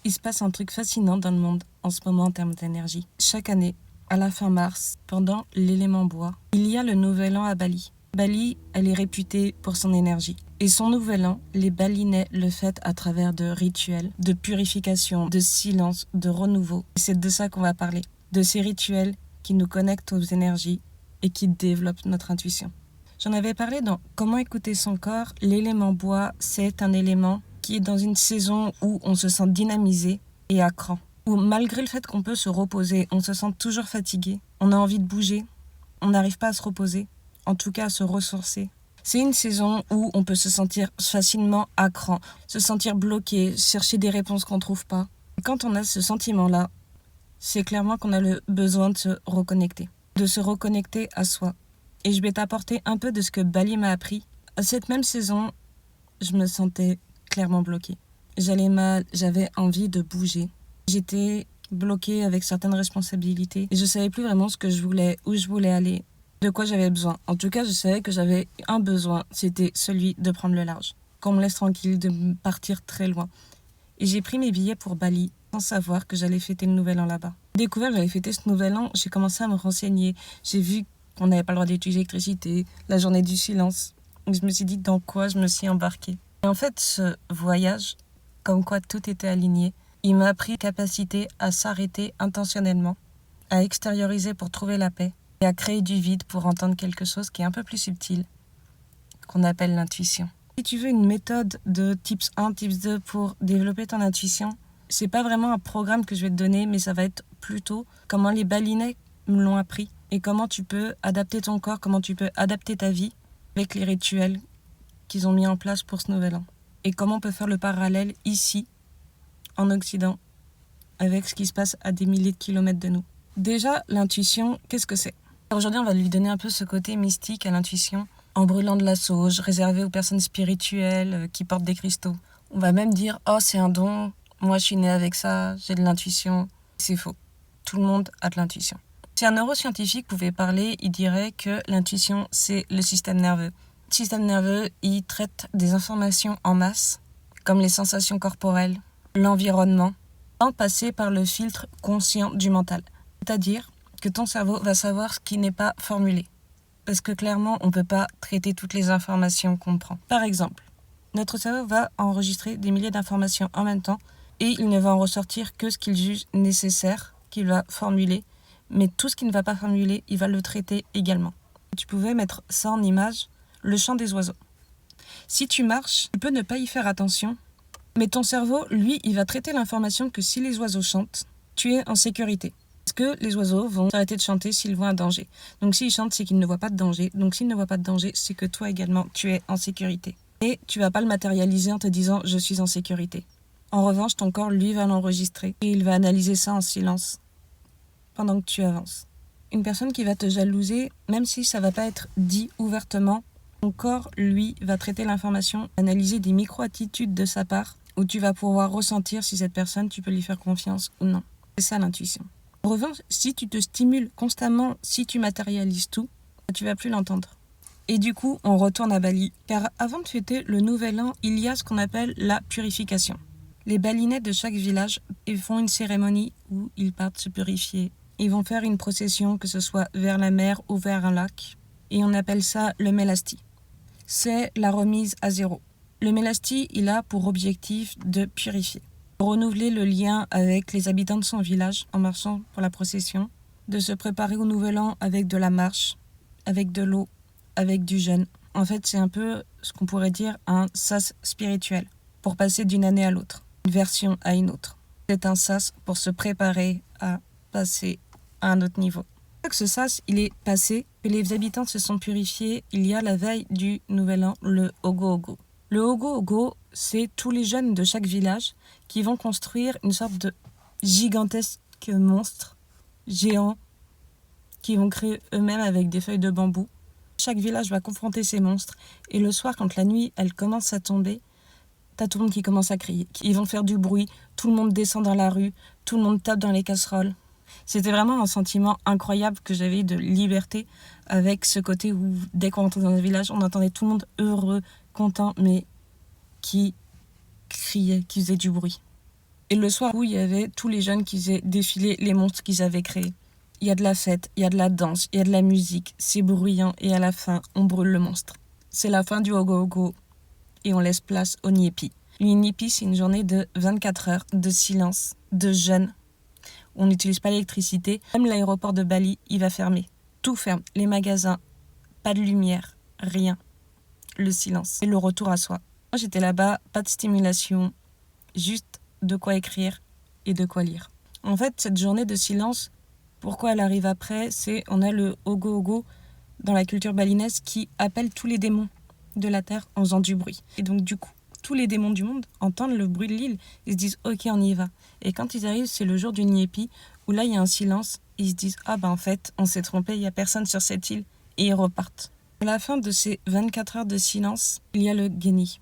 Il se passe un truc fascinant dans le monde en ce moment en termes d'énergie. Chaque année, à la fin mars, pendant l'élément bois, il y a le nouvel an à Bali. Bali, elle est réputée pour son énergie. Et son nouvel an, les Balinais le fêtent à travers de rituels, de purification, de silence, de renouveau. Et c'est de ça qu'on va parler. De ces rituels qui nous connectent aux énergies et qui développent notre intuition. J'en avais parlé dans Comment écouter son corps. L'élément bois, c'est un élément qui est dans une saison où on se sent dynamisé et à cran. Où malgré le fait qu'on peut se reposer, on se sent toujours fatigué, on a envie de bouger, on n'arrive pas à se reposer, en tout cas à se ressourcer. C'est une saison où on peut se sentir facilement à cran, se sentir bloqué, chercher des réponses qu'on ne trouve pas. Et quand on a ce sentiment-là, c'est clairement qu'on a le besoin de se reconnecter à soi. Et je vais t'apporter un peu de ce que Bali m'a appris. À cette même saison, je me sentais clairement bloquée. J'allais mal, j'avais envie de bouger. J'étais bloquée avec certaines responsabilités et je savais plus vraiment ce que je voulais, où je voulais aller, de quoi j'avais besoin. En tout cas, je savais que j'avais un besoin, c'était celui de prendre le large, qu'on me laisse tranquille, de partir très loin. Et j'ai pris mes billets pour Bali sans savoir que j'allais fêter le nouvel an là-bas. J'ai découvert que j'allais fêter ce nouvel an, j'ai commencé à me renseigner. J'ai vu qu'on n'avait pas le droit d'utiliser l'électricité, la journée du silence. Et je me suis dit dans quoi je me suis embarquée. Et en fait, ce voyage, comme quoi tout était aligné, il m'a appris capacité à s'arrêter intentionnellement, à extérioriser pour trouver la paix et à créer du vide pour entendre quelque chose qui est un peu plus subtil, qu'on appelle l'intuition. Si tu veux une méthode de tips 1, tips 2 pour développer ton intuition, c'est pas vraiment un programme que je vais te donner, mais ça va être plutôt comment les Balinais me l'ont appris et comment tu peux adapter ton corps, comment tu peux adapter ta vie avec les rituels qu'ils ont mis en place pour ce nouvel an. Et comment on peut faire le parallèle ici, en Occident, avec ce qui se passe à des milliers de kilomètres de nous. Déjà, l'intuition, qu'est-ce que c'est ? Aujourd'hui, on va lui donner un peu ce côté mystique à l'intuition, en brûlant de la sauge, réservé aux personnes spirituelles qui portent des cristaux. On va même dire « Oh, c'est un don, moi je suis née avec ça, j'ai de l'intuition ». C'est faux. Tout le monde a de l'intuition. Si un neuroscientifique pouvait parler, il dirait que l'intuition, c'est le système nerveux. Le système nerveux, il traite des informations en masse, comme les sensations corporelles, l'environnement, sans passer par le filtre conscient du mental. C'est-à-dire que ton cerveau va savoir ce qui n'est pas formulé. Parce que clairement, on ne peut pas traiter toutes les informations qu'on prend. Par exemple, notre cerveau va enregistrer des milliers d'informations en même temps et il ne va en ressortir que ce qu'il juge nécessaire, qu'il va formuler. Mais tout ce qu'il ne va pas formuler, il va le traiter également. Tu pouvais mettre ça en image, le chant des oiseaux. Si tu marches, tu peux ne pas y faire attention, mais ton cerveau, lui, il va traiter l'information que si les oiseaux chantent, tu es en sécurité. Parce que les oiseaux vont arrêter de chanter s'ils voient un danger. Donc s'ils chantent, c'est qu'ils ne voient pas de danger. Donc s'ils ne voient pas de danger, c'est que toi également, tu es en sécurité. Et tu vas pas le matérialiser en te disant « je suis en sécurité ». En revanche, ton corps, lui, va l'enregistrer et il va analyser ça en silence pendant que tu avances. Une personne qui va te jalouser, même si ça va pas être dit ouvertement, ton corps, lui, va traiter l'information, analyser des micro-attitudes de sa part, où tu vas pouvoir ressentir si cette personne, tu peux lui faire confiance ou non. C'est ça l'intuition. En revanche, si tu te stimules constamment, si tu matérialises tout, tu vas plus l'entendre. Et du coup, on retourne à Bali. Car avant de fêter le nouvel an, il y a ce qu'on appelle la purification. Les Balinais de chaque village font une cérémonie où ils partent se purifier. Ils vont faire une procession, que ce soit vers la mer ou vers un lac. Et on appelle ça le melasti. C'est la remise à zéro. Le melasti, il a pour objectif de purifier, de renouveler le lien avec les habitants de son village en marchant pour la procession, de se préparer au nouvel an avec de la marche, avec de l'eau, avec du jeûne. En fait, c'est un peu ce qu'on pourrait dire un sas spirituel, pour passer d'une année à l'autre, d'une version à une autre. C'est un sas pour se préparer à passer à un autre niveau. Une fois que ce sas, il est passé, que les habitants se sont purifiés, il y a la veille du nouvel an, le Ogo Ogo. Le Ogo Ogo, c'est tous les jeunes de chaque village qui vont construire une sorte de gigantesque monstre géant qu'ils vont créer eux-mêmes avec des feuilles de bambou. Chaque village va confronter ces monstres et le soir, quand la nuit elle commence à tomber, t'as tout le monde qui commence à crier. Ils vont faire du bruit, tout le monde descend dans la rue, tout le monde tape dans les casseroles. C'était vraiment un sentiment incroyable que j'avais de liberté avec ce côté où dès qu'on rentrait dans un village, on entendait tout le monde heureux, content, mais qui criait, qui faisait du bruit. Et le soir où il y avait tous les jeunes qui faisaient défiler les monstres qu'ils avaient créés. Il y a de la fête, il y a de la danse, il y a de la musique, c'est bruyant et à la fin, on brûle le monstre. C'est la fin du Ogo-Ogo et on laisse place au Niepi. Le Niepi, c'est une journée de 24 heures de silence, de jeûne. On n'utilise pas l'électricité. Même l'aéroport de Bali, il va fermer. Tout ferme. Les magasins, pas de lumière, rien. Le silence et le retour à soi. Moi, j'étais là-bas, pas de stimulation, juste de quoi écrire et de quoi lire. En fait, cette journée de silence, pourquoi elle arrive après, c'est on a le Ogo-Ogo dans la culture balinaise qui appelle tous les démons de la terre en faisant du bruit. Et donc du coup, tous les démons du monde entendent le bruit de l'île et se disent ok, on y va. Et quand ils arrivent, c'est le jour du Niepi où là il y a un silence. Ils se disent ah ben en fait on s'est trompé, il n'y a personne sur cette île et ils repartent. À la fin de ces 24 heures de silence, il y a le Geni,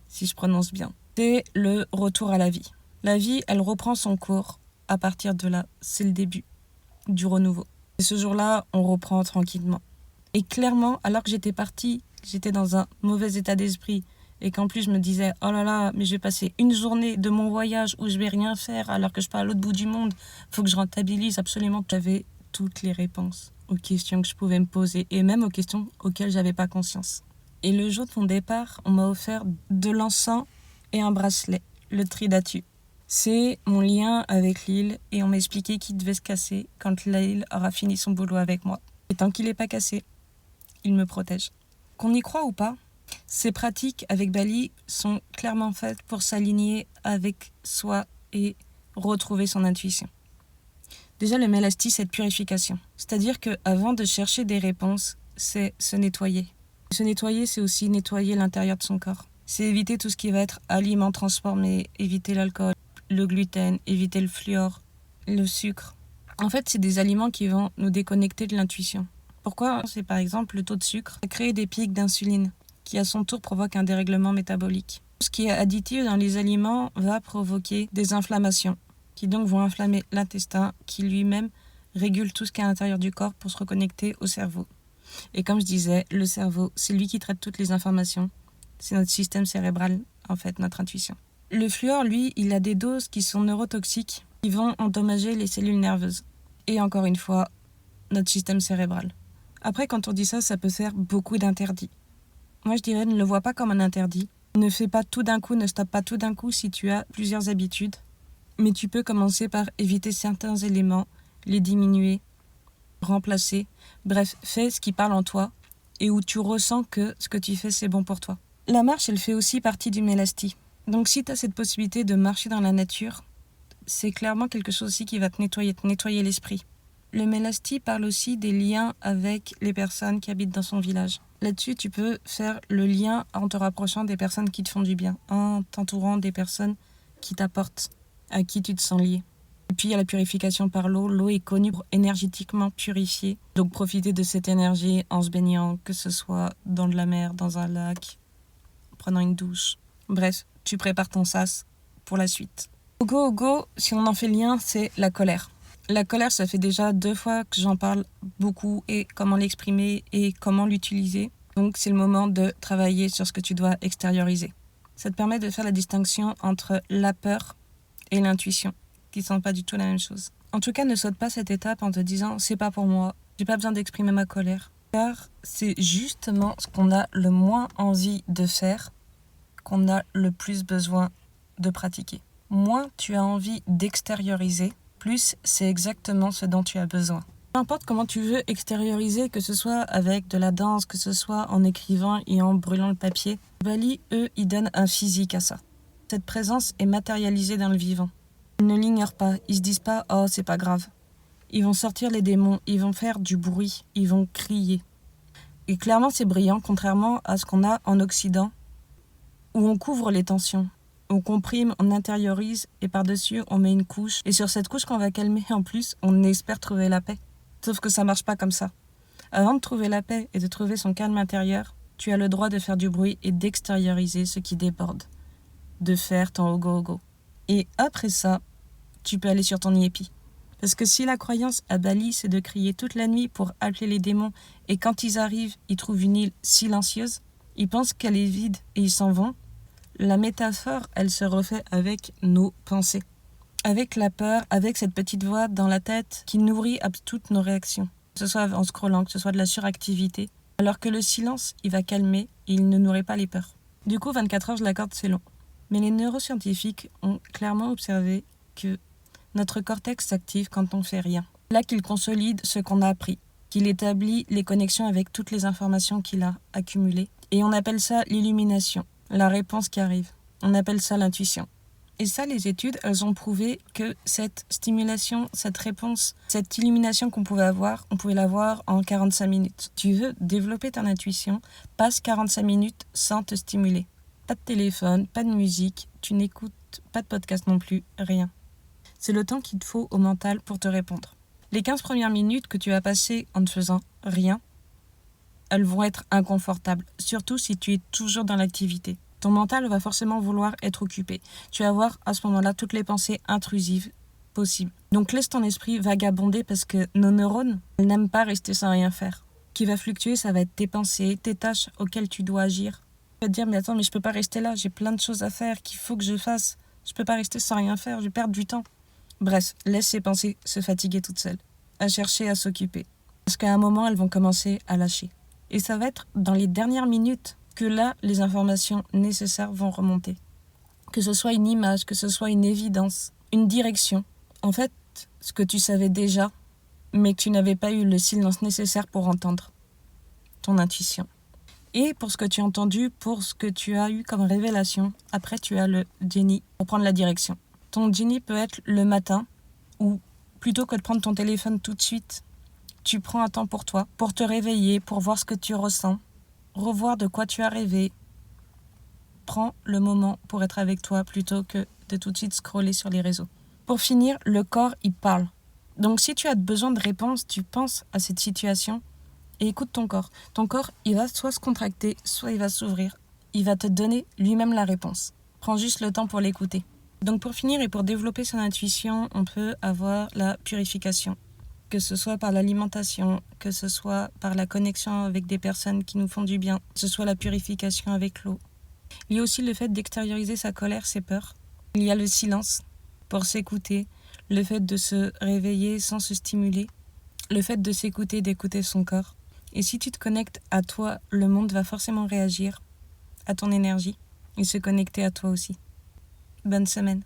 si je prononce bien. C'est le retour à la vie. La vie, elle reprend son cours. À partir de là, c'est le début du renouveau. Et ce jour-là, on reprend tranquillement. Et clairement, alors que j'étais partie, j'étais dans un mauvais état d'esprit et qu'en plus je me disais « Oh là là, mais je vais passer une journée de mon voyage où je vais rien faire alors que je pars à l'autre bout du monde. Faut que je rentabilise absolument. » J'avais toutes les réponses aux questions que je pouvais me poser et même aux questions auxquelles j'avais pas conscience. Et le jour de mon départ, on m'a offert de l'encens et un bracelet, le Tridatu. C'est mon lien avec l'île et on m'a expliqué qu'il devait se casser quand l'île aura fini son boulot avec moi. Et tant qu'il n'est pas cassé, il me protège. Qu'on y croit ou pas, ces pratiques avec Bali sont clairement faites pour s'aligner avec soi et retrouver son intuition. Déjà, le Melasti, c'est de purification. C'est-à-dire qu'avant de chercher des réponses, c'est se nettoyer. Se nettoyer, c'est aussi nettoyer l'intérieur de son corps. C'est éviter tout ce qui va être aliments transformés, éviter l'alcool, le gluten, éviter le fluor, le sucre. En fait, c'est des aliments qui vont nous déconnecter de l'intuition. Pourquoi ? C'est par exemple le taux de sucre. Ça crée des pics d'insuline, qui à son tour provoque un dérèglement métabolique. Ce qui est additif dans les aliments va provoquer des inflammations, qui donc vont inflammer l'intestin, qui lui-même régule tout ce qui est à l'intérieur du corps pour se reconnecter au cerveau. Et comme je disais, le cerveau, c'est lui qui traite toutes les informations. C'est notre système cérébral, en fait, notre intuition. Le fluor, lui, il a des doses qui sont neurotoxiques, qui vont endommager les cellules nerveuses. Et encore une fois, notre système cérébral. Après, quand on dit ça, ça peut faire beaucoup d'interdits. Moi, je dirais, ne le vois pas comme un interdit. Ne fais pas tout d'un coup, ne stoppe pas tout d'un coup si tu as plusieurs habitudes. Mais tu peux commencer par éviter certains éléments, les diminuer, remplacer. Bref, fais ce qui parle en toi et où tu ressens que ce que tu fais, c'est bon pour toi. La marche, elle fait aussi partie du Melasti. Donc si tu as cette possibilité de marcher dans la nature, c'est clairement quelque chose aussi qui va te nettoyer l'esprit. Le Melasti parle aussi des liens avec les personnes qui habitent dans son village. Là-dessus, tu peux faire le lien en te rapprochant des personnes qui te font du bien, en t'entourant des personnes qui t'apportent, à qui tu te sens lié. Et puis il y a la purification par l'eau. L'eau est connue pour énergétiquement purifier. Donc profiter de cette énergie en se baignant, que ce soit dans de la mer, dans un lac, en prenant une douche. Bref, tu prépares ton sas pour la suite. Ogo, si on en fait le lien, c'est la colère. La colère, ça fait déjà 2 fois que j'en parle beaucoup et comment l'exprimer et comment l'utiliser. Donc c'est le moment de travailler sur ce que tu dois extérioriser. Ça te permet de faire la distinction entre la peur et l'intuition, qui ne sont pas du tout la même chose. En tout cas, ne saute pas cette étape en te disant « c'est pas pour moi, j'ai pas besoin d'exprimer ma colère ». Car c'est justement ce qu'on a le moins envie de faire qu'on a le plus besoin de pratiquer. Moins tu as envie d'extérioriser, plus c'est exactement ce dont tu as besoin. Peu importe comment tu veux extérioriser, que ce soit avec de la danse, que ce soit en écrivant et en brûlant le papier, Bali, eux, ils donnent un physique à ça. Cette présence est matérialisée dans le vivant. Ils ne l'ignorent pas, ils se disent pas « oh, c'est pas grave ». Ils vont sortir les démons, ils vont faire du bruit, ils vont crier. Et clairement, c'est brillant, contrairement à ce qu'on a en Occident, où on couvre les tensions. On comprime, on intériorise et par-dessus, on met une couche. Et sur cette couche qu'on va calmer, en plus, on espère trouver la paix. Sauf que ça marche pas comme ça. Avant de trouver la paix et de trouver son calme intérieur, tu as le droit de faire du bruit et d'extérioriser ce qui déborde. De faire ton ogo-ogo. Et après ça, tu peux aller sur ton Niepi. Parce que si la croyance à Bali, c'est de crier toute la nuit pour appeler les démons, et quand ils arrivent, ils trouvent une île silencieuse, ils pensent qu'elle est vide et ils s'en vont, La métaphore, elle se refait avec nos pensées. Avec la peur, avec cette petite voix dans la tête qui nourrit toutes nos réactions. Que ce soit en scrollant, que ce soit de la suractivité. Alors que le silence, il va calmer et il ne nourrit pas les peurs. Du coup, 24 heures, je l'accorde, c'est long. Mais les neuroscientifiques ont clairement observé que notre cortex s'active quand on fait rien. Là qu'il consolide ce qu'on a appris, qu'il établit les connexions avec toutes les informations qu'il a accumulées. Et on appelle ça l'illumination, la réponse qui arrive. On appelle ça l'intuition. Et ça, les études, elles ont prouvé que cette stimulation, cette réponse, cette illumination qu'on pouvait avoir, on pouvait l'avoir en 45 minutes. Tu veux développer ton intuition, passe 45 minutes sans te stimuler. Pas de téléphone, pas de musique, tu n'écoutes pas de podcast non plus, rien. C'est le temps qu'il te faut au mental pour te répondre. Les 15 premières minutes que tu vas passer en ne faisant rien, elles vont être inconfortables, surtout si tu es toujours dans l'activité. Ton mental va forcément vouloir être occupé. Tu vas avoir à ce moment-là toutes les pensées intrusives possibles. Donc laisse ton esprit vagabonder parce que nos neurones, elles n'aiment pas rester sans rien faire. Ce qui va fluctuer, ça va être tes pensées, tes tâches auxquelles tu dois agir. Tu vas te dire, mais attends, mais je peux pas rester là, j'ai plein de choses à faire qu'il faut que je fasse. Je peux pas rester sans rien faire, je vais perdre du temps. Bref, laisse ces pensées se fatiguer toutes seules, à chercher à s'occuper. Parce qu'à un moment, elles vont commencer à lâcher. Et ça va être dans les dernières minutes que là, les informations nécessaires vont remonter. Que ce soit une image, que ce soit une évidence, une direction. En fait, ce que tu savais déjà, mais que tu n'avais pas eu le silence nécessaire pour entendre. Ton intuition. Et pour ce que tu as entendu, pour ce que tu as eu comme révélation, après tu as le génie pour prendre la direction. Ton génie peut être le matin, ou plutôt que de prendre ton téléphone tout de suite, tu prends un temps pour toi, pour te réveiller, pour voir ce que tu ressens, revoir de quoi tu as rêvé. Prends le moment pour être avec toi plutôt que de tout de suite scroller sur les réseaux. Pour finir, le corps, il parle. Donc si tu as besoin de réponses, tu penses à cette situation et écoute ton corps. Ton corps, il va soit se contracter, soit il va s'ouvrir. Il va te donner lui-même la réponse. Prends juste le temps pour l'écouter. Donc pour finir et pour développer son intuition, on peut avoir la purification. Que ce soit par l'alimentation, que ce soit par la connexion avec des personnes qui nous font du bien, que ce soit la purification avec l'eau. Il y a aussi le fait d'extérioriser sa colère, ses peurs. Il y a le silence pour s'écouter, le fait de se réveiller sans se stimuler, le fait de s'écouter, d'écouter son corps. Et si tu te connectes à toi, le monde va forcément réagir à ton énergie et se connecter à toi aussi. Bonne semaine.